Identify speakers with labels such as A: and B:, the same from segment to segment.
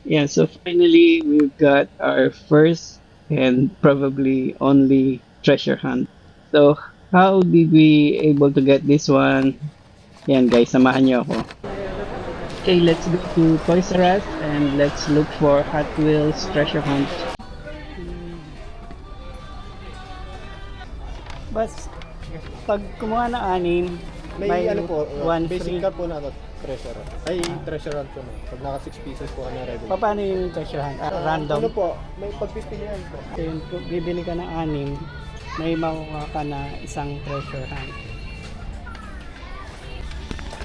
A: Yeah, so finally we've got our first and probably only treasure hunt. So how did we able to get this one? Yan guys, samahan niyo ako. Okay, let's go to Toys R Us and let's look for Hot Wheels treasure hunt. Bas, pag kumuha ng anim,
B: May ano po,
A: one
B: basic
A: free.
B: car po na to, treasure hunt. Ay, treasure hunt po na. Pag naka 6 pieces po ka na regular.
A: Paano yung treasure hunt? Random?
B: Ano po, may pagpipilian po.
A: So yun, kung bibili ka ng anim, may makuha ka na isang treasure hunt.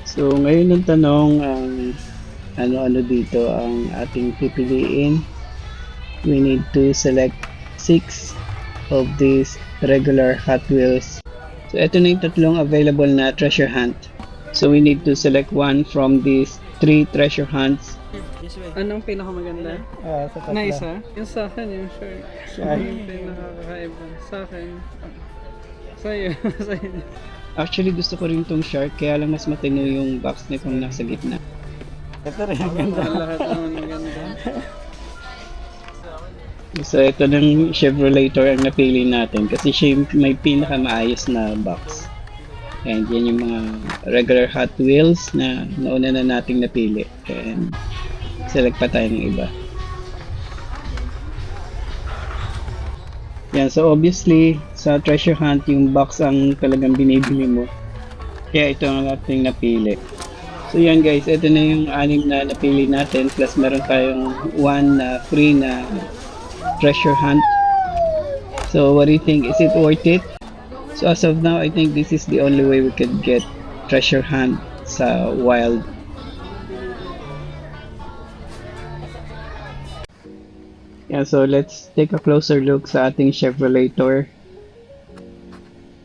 A: So ngayon ang tanong ang ano-ano dito ang ating pipiliin. We need to select 6 of these regular Hot Wheels. So ito na yung tatlong available na treasure hunt. So we need to select one from these 3 treasure hunts.
C: Anong pinakamaganda?
A: Sa tatlo.
C: Na isa? Yung sa akin, yung shirt.
A: Shirt.
C: Yung pinakakaiba. Sa akin. Sa'yo. Sa'yo.
A: Actually gusto ko rin tong shark kaya lang mas matino yung box nitong nasa gitna. Ito rin ang ganda.
C: Lahat naman maganda.
A: So ito ng Chevrolator ang napili natin kasi siya yung may pinakamaayos na box. And yan yung mga regular Hot Wheels na nauna na nating napili. And select pa tayo ng iba. Yan, so obviously sa treasure hunt yung box ang talagang binibili mo. Kaya ito ang ating napili. So yan guys, ito na yung 6 na napili natin plus meron tayong 1 na free na treasure hunt. So what do you think? Is it worth it? So as of now, I think this is the only way we could get treasure hunt sa wild. Yeah, so let's take a closer look sa ating Chevrolator.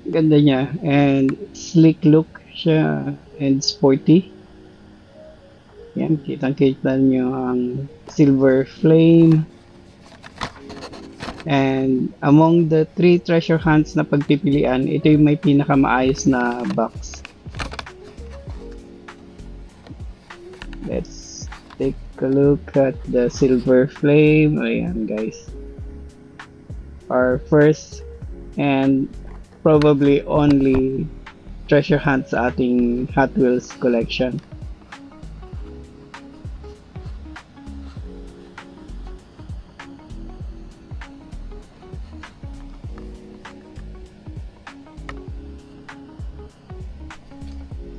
A: Ganda niya and sleek look siya and sporty. Yan, kitang-kita nyo ang silver flame. And among the 3 treasure hunts na pagpipilian, ito yung may pinakamaayos na box. Let's take a look at the silver flame. Ayan guys. Our first and probably only treasure hunt sa ating Hot Wheels collection.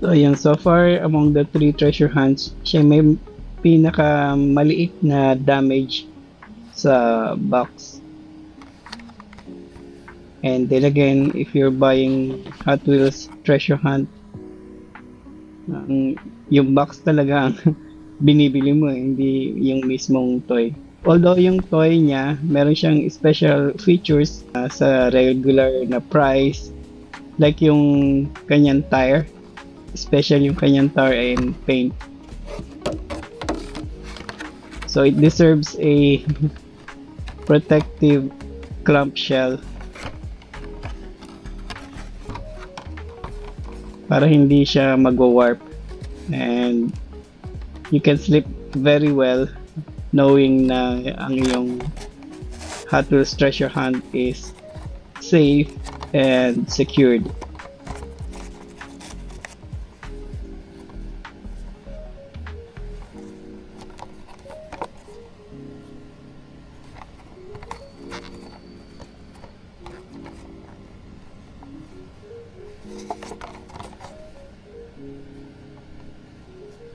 A: So ayan, so far among the 3 treasure hunts, siya may pinaka maliit na damage sa box. And then again, if you're buying Hot Wheels treasure hunt, yung box talaga ang binibili mo, hindi yung mismong toy. Although yung toy niya, meron siyang special features sa regular na price, like yung kanyang tire, special yung kanyang tire and paint. So it deserves a protective clamshell para hindi siya magwa-warp, and you can sleep very well knowing na ang iyong Hot Wheels treasure hunt is safe and secured.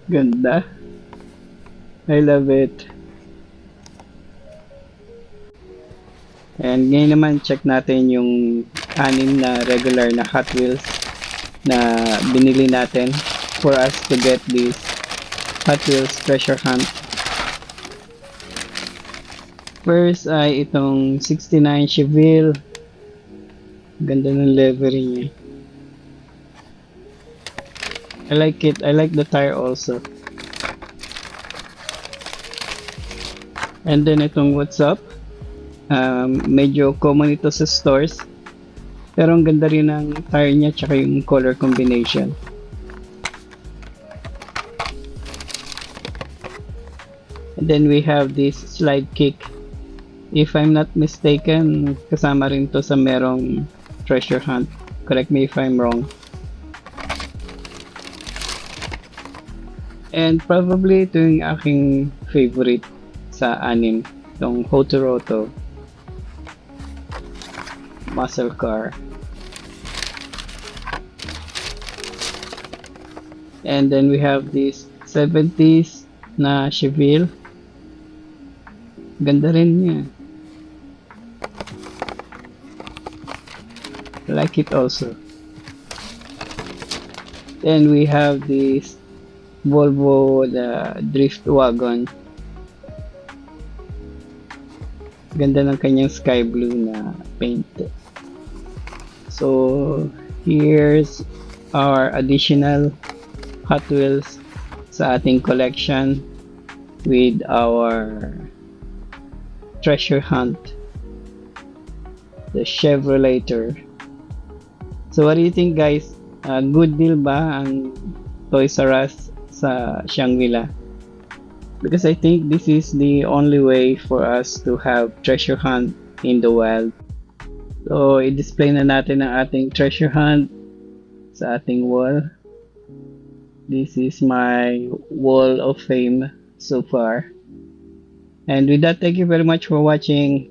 A: Ganda. I love it. And ngayon naman check natin yung 6 na regular na Hot Wheels na binili natin for us to get this Hot Wheels treasure hunt. First ay itong 69 Chevelle. Ganda ng livery niya. I like it. I like the tire also. And then itong What's Up. Medyo common ito sa stores. Pero ang ganda rin ng tire niya tsaka yung color combination. And And then we have this slide kick. If I'm not mistaken, kasama rin to sa merong treasure hunt. Correct me if I'm wrong. And probably ito yung aking favorite sa anim. Itong Hotoroto muscle car. And then we have this 70s na Chevelle. Ganda rin niya. I like it also. Then we have this Volvo the drift wagon. Ganda ng kanyang sky blue na paint. So here's our additional Hot Wheels sa ating collection with our treasure hunt, the Chevrolator. So what do you think, guys? Good deal ba ang Toys R Us sa Shangri-La? Because I think this is the only way for us to have treasure hunt in the wild. So i-display na natin ang ating treasure hunt sa ating wall. This is my wall of fame so far. And with that, thank you very much for watching.